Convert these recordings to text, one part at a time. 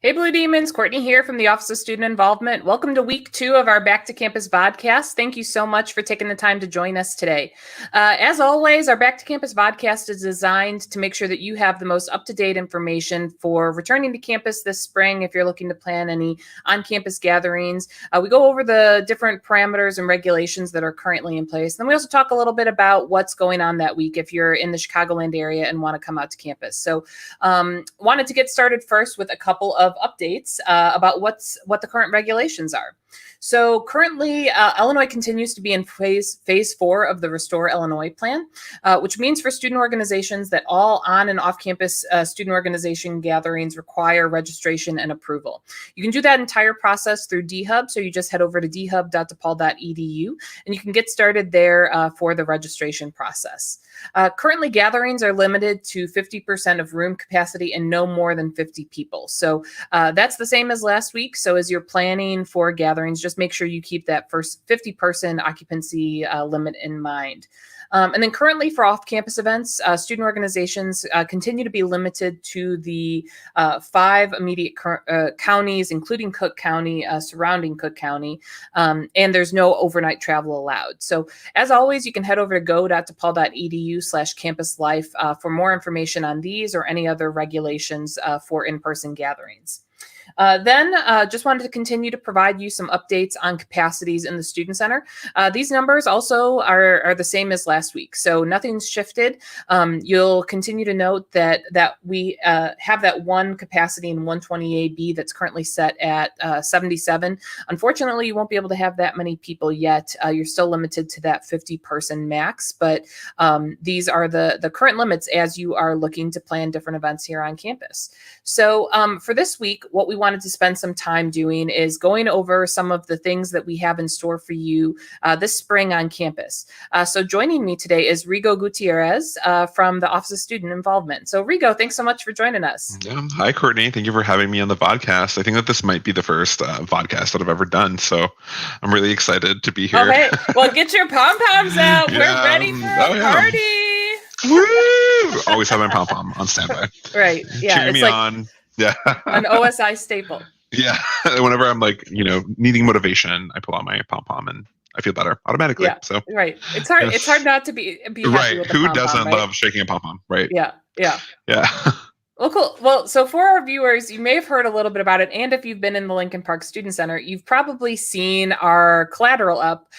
Hey, Blue Demons, Courtney here from the Office of Student Involvement. Welcome to week 2 of our Back to Campus Vodcast. Thank you so much for taking the time to join us today. As always, our Back to Campus Vodcast is designed to make sure that you have the most up-to-date information for returning to campus this spring if you're looking to plan any on-campus gatherings. We go over the different parameters and regulations that are currently in place. Then we also talk a little bit about what's going on that week if you're in the Chicagoland area and want to come out to campus. So wanted to get started first with a couple of updates about what the current regulations are. So currently, Illinois continues to be in phase 4 of the Restore Illinois plan, which means for student organizations that all on and off-campus student organization gatherings require registration and approval. You can do that entire process through DHub, so you just head over to go.depaul.edu, and you can get started there for the registration process. Currently, gatherings are limited to 50% of room capacity and no more than 50 people. So that's the same as last week. So as you're planning for gatherings, just make sure you keep that first 50-person occupancy limit in mind. And then currently for off-campus events, student organizations continue to be limited to the 5 immediate counties, including Cook County, surrounding Cook County, and there's no overnight travel allowed. So as always, you can head over to go.depaul.edu/campuslife for more information on these or any other regulations for in-person gatherings. Then just wanted to continue to provide you some updates on capacities in the Student Center. These numbers also are the same as last week, so nothing's shifted. You'll continue to note that we have that one capacity in 120AB that's currently set at 77. Unfortunately, you won't be able to have that many people yet. You're still limited to that 50-person max, but these are the current limits as you are looking to plan different events here on campus. So for this week, what we wanted to spend some time doing is going over some of the things that we have in store for you this spring on campus. So joining me today is Rigo Gutierrez from the Office of Student Involvement. So Rigo, thanks so much for joining us. Yeah. Hi, Courtney. Thank you for having me on the podcast. I think that this might be the first podcast that I've ever done, so I'm really excited to be here. Okay, well, get your pom-poms out. Yeah. We're ready for a party. Woo! Always have my pom-pom on standby. Right. Yeah. Cheering me on. Yeah. An OSI staple. Yeah. Whenever I'm needing motivation, I pull out my pom-pom and I feel better automatically. Yeah. So right. It's hard. Yes. It's hard not to be happy right. With the Who pom-pom, doesn't right? love shaking a pom-pom? Right. Yeah. Yeah. Yeah. Well, cool. Well, so for our viewers, you may have heard a little bit about it. And if you've been in the Lincoln Park Student Center, you've probably seen our collateral up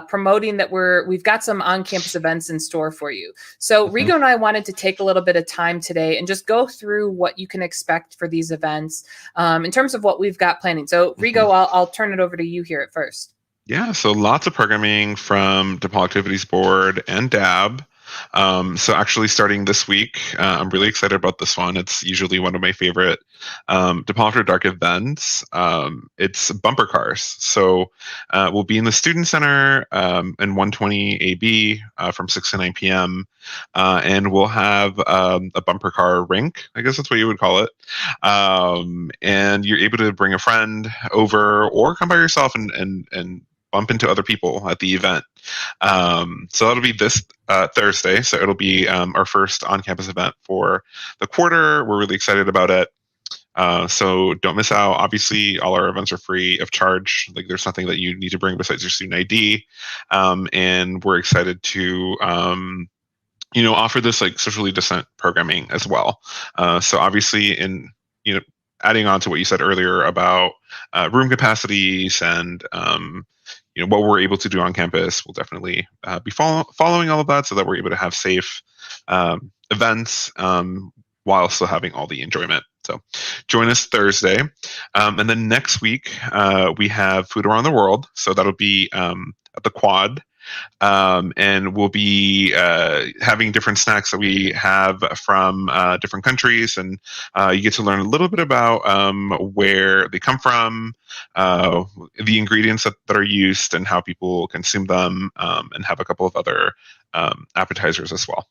promoting that we've got some on-campus events in store for you. So Rigo and I wanted to take a little bit of time today and just go through what you can expect for these events in terms of what we've got planning. So Rigo, I'll turn it over to you here at first. Yeah, so lots of programming from DePaul Activities Board and DAB. So actually starting this week, I'm really excited about this one. It's usually one of my favorite DePaul After Dark events. It's bumper cars. So we'll be in the Student Center in 120AB from 6 to 9 p.m. And we'll have a bumper car rink, I guess that's what you would call it. And you're able to bring a friend over or come by yourself and bump into other people at the event. So that'll be this Thursday. So it'll be our first on-campus event for the quarter. We're really excited about it. So don't miss out. Obviously, all our events are free of charge. Like there's nothing that you need to bring besides your student ID. And we're excited to offer this like socially distant programming as well. So obviously adding on to what you said earlier about room capacities and what we're able to do on campus, we'll definitely be following all of that so that we're able to have safe events while still having all the enjoyment. So join us Thursday. And then next week, we have Food Around the World. So that'll be at the Quad. And we'll be having different snacks that we have from different countries, and you get to learn a little bit about where they come from, the ingredients that are used, and how people consume them, and have a couple of other appetizers as well.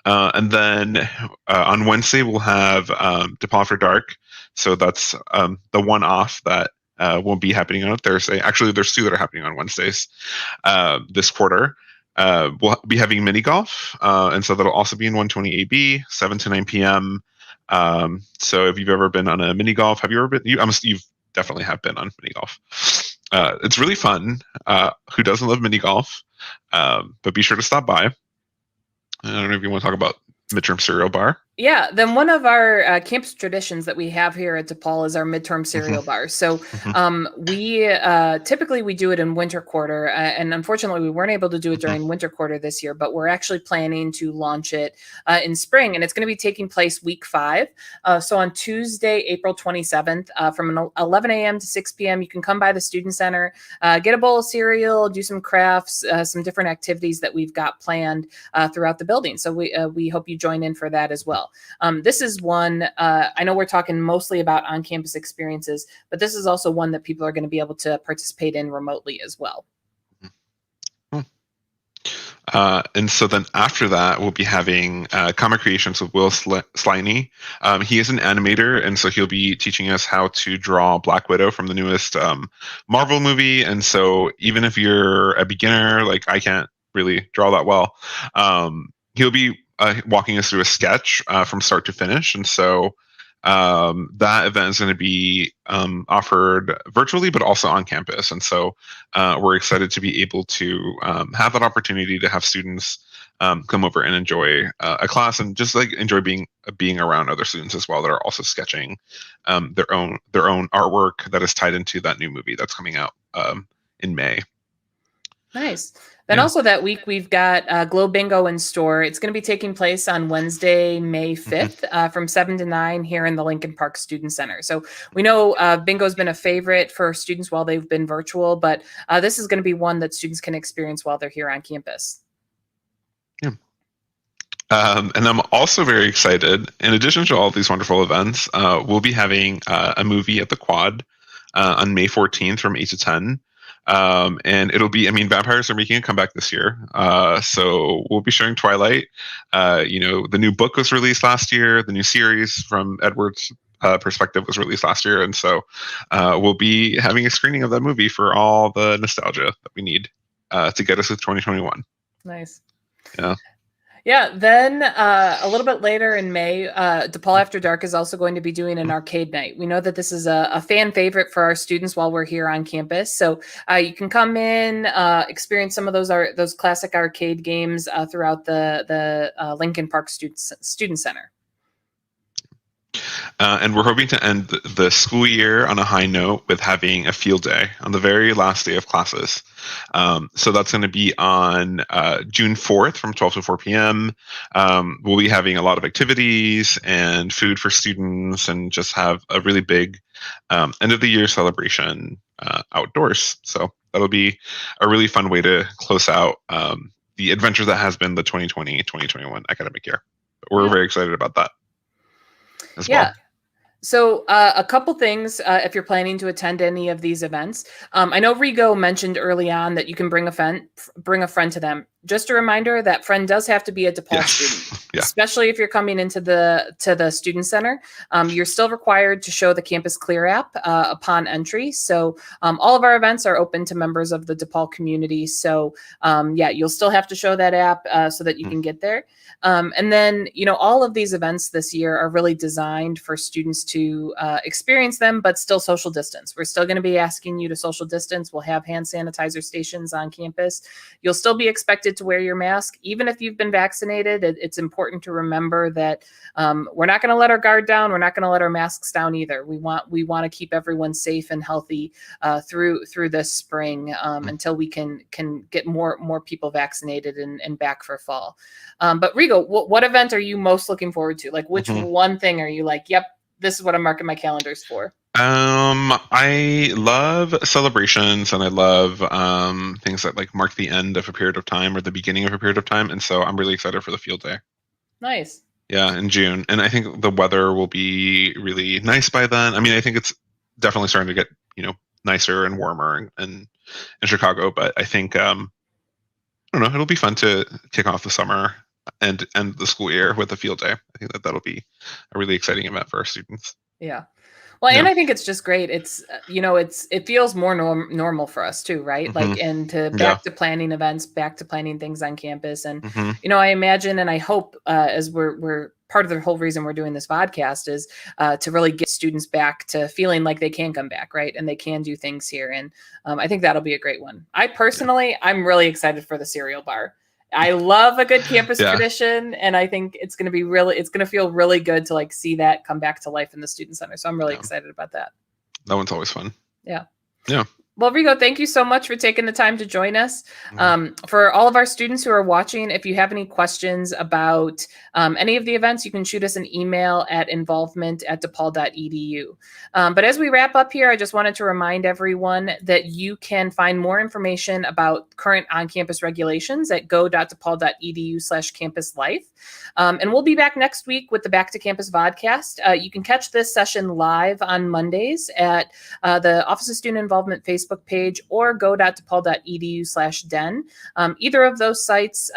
And then on Wednesday, we'll have DePaul After Dark. So that's the one-off that won't be happening on a Thursday. Actually, there's 2 that are happening on Wednesdays this quarter. We'll be having mini golf, and so that'll also be in 120AB, 7 to 9 p.m. So if you've ever been on a mini golf, have you ever been? You've definitely have been on mini golf. It's really fun. Who doesn't love mini golf? But be sure to stop by. I don't know if you want to talk about midterm cereal bar. Yeah, then one of our campus traditions that we have here at DePaul is our midterm cereal bar. So we typically we do it in winter quarter, and unfortunately we weren't able to do it during winter quarter this year. But we're actually planning to launch it in spring, and it's going to be taking place week 5. So on Tuesday, April 27th, from 11 a.m. to 6 p.m., you can come by the student center, get a bowl of cereal, do some crafts, some different activities that we've got planned throughout the building. So we hope you join in for that as well. This is one, I know we're talking mostly about on-campus experiences, but this is also one that people are going to be able to participate in remotely as well. And so then after that, we'll be having Comic Creations with Will Sliney. He is an animator, and so he'll be teaching us how to draw Black Widow from the newest Marvel movie. And so even if you're a beginner, like I can't really draw that well, he'll be walking us through a sketch from start to finish. And so that event is going to be offered virtually, but also on campus. And so we're excited to be able to have that opportunity to have students come over and enjoy a class and just like enjoy being around other students as well that are also sketching their own artwork that is tied into that new movie that's coming out in May. Nice. Then also that week, we've got Glow Bingo in store. It's going to be taking place on Wednesday, May 5th from 7 to 9 here in the Lincoln Park Student Center. So we know bingo's been a favorite for students while they've been virtual, but this is going to be one that students can experience while they're here on campus. Yeah. And I'm also very excited, in addition to all these wonderful events, we'll be having a movie at the Quad on May 14th from 8 to 10. And it'll be, vampires are making a comeback this year. So we'll be showing Twilight. The new book was released last year. The new series from Edward's perspective was released last year. And so we'll be having a screening of that movie for all the nostalgia that we need to get us to 2021. Nice. Yeah. Yeah, then a little bit later in May, DePaul After Dark is also going to be doing an arcade night. We know that this is a fan favorite for our students while we're here on campus. So you can come in, experience some of those classic arcade games throughout the Lincoln Park Student Center. And we're hoping to end the school year on a high note with having a field day on the very last day of classes. So that's going to be on June 4th from 12 to 4 p.m. We'll be having a lot of activities and food for students and just have a really big end of the year celebration outdoors. So that'll be a really fun way to close out the adventure that has been the 2020-2021 academic year. We're very excited about that as well. So a couple things if you're planning to attend any of these events. I know Rigo mentioned early on that you can bring a friend to them. Just a reminder that friend does have to be a DePaul student, especially if you're coming into the student center. You're still required to show the Campus Clear app upon entry. So all of our events are open to members of the DePaul community. So you'll still have to show that app so that you can get there. And then, all of these events this year are really designed for students to experience them, but still social distance. We're still going to be asking you to social distance. We'll have hand sanitizer stations on campus. You'll still be expected to wear your mask. Even if you've been vaccinated, it's important to remember that we're not going to let our guard down. We're not going to let our masks down either. We want to keep everyone safe and healthy through this spring until we can get more people vaccinated and back for fall. But Rigo, what event are you most looking forward to? Like, which one thing are you like, yep, this is what I'm marking my calendars for? I love celebrations and I love things that like mark the end of a period of time or the beginning of a period of time. And so I'm really excited for the field day. Nice. Yeah, in June. And I think the weather will be really nice by then. I think it's definitely starting to get, nicer and warmer in Chicago. But I think, I don't know, it'll be fun to kick off the summer and end the school year with a field day. I think that'll be a really exciting event for our students. Yeah. Well, and Yeah. I think it's just great. It's, it feels more normal for us too, right? Hmm. Like, and to Yeah. back to planning events, back to planning things on campus. And, Hmm. I imagine, and I hope, as we're part of the whole reason we're doing this podcast is to really get students back to feeling like they can come back, right? And they can do things here. And I think that'll be a great one. I'm really excited for the cereal bar. I love a good campus Yeah. tradition, and I think it's going to feel really good to like see that come back to life in the student center. So I'm really Yeah. excited about that. That one's always fun. Yeah. Yeah. Well, Rigo, thank you so much for taking the time to join us. Mhm. For all of our students who are watching, if you have any questions about any of the events, you can shoot us an email at involvement@depaul.edu. But as we wrap up here, I just wanted to remind everyone that you can find more information about current on-campus regulations at go.depaul.edu/campuslife. And we'll be back next week with the Back to Campus Vodcast. You can catch this session live on Mondays at the Office of Student Involvement Facebook page or go.depaul.edu/den. Either of those sites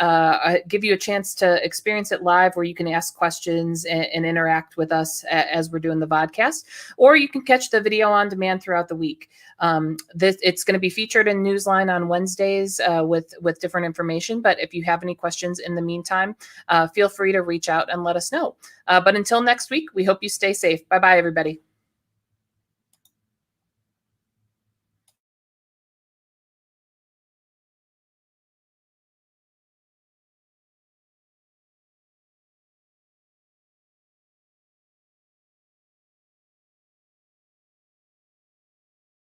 give you a chance to experience it live where you can ask questions and interact with us as we're doing the podcast, or you can catch the video on demand throughout the week. It's going to be featured in Newsline on Wednesdays with different information. But if you have any questions in the meantime, feel free to reach out and let us know. But until next week, we hope you stay safe. Bye-bye, everybody.